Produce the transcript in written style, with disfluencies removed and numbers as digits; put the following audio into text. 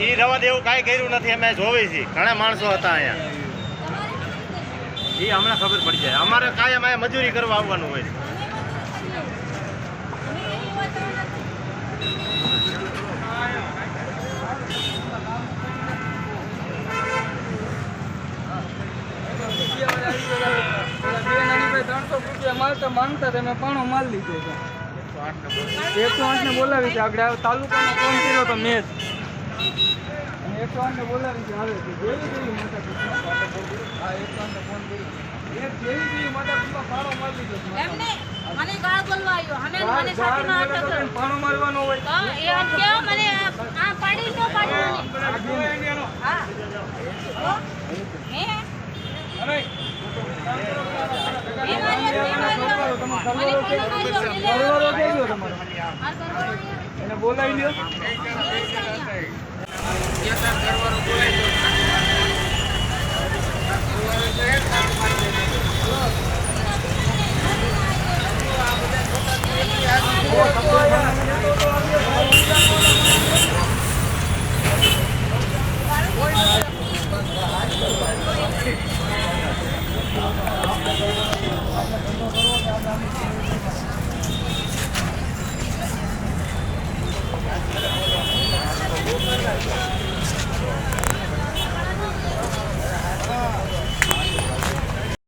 એ રવા દેવું કાંઈ કર્યું નથી. અમે જોવી છીએ, ઘણા માણસો હતા અહીંયા. એ હમણાં ખબર પડી જાય. અમારે કાયમ અહીંયા મજૂરી કરવા આવવાનું હોય. માંગતા તમે પાણો માલ લીધો છે. 108 ને બોલાવી છે. આગળ તાલુકાનો ફોન કર્યો તો મેં 108 ને બોલાવી છે. આવે છે જેવી જેવી માતા પિતા 108 ને ફોન કર્યો જેવી જેવી માતા પિતા પાણો માલ લીધો છે. એમને મને ગાળ બોલવા આવ્યો. અમે મને સાથે ના હતો. પાણો મારવાનો હોય તો એ કે મને આ પાડી નો પાડવાની. હા હે અરે એને બોલાવી લ્યો.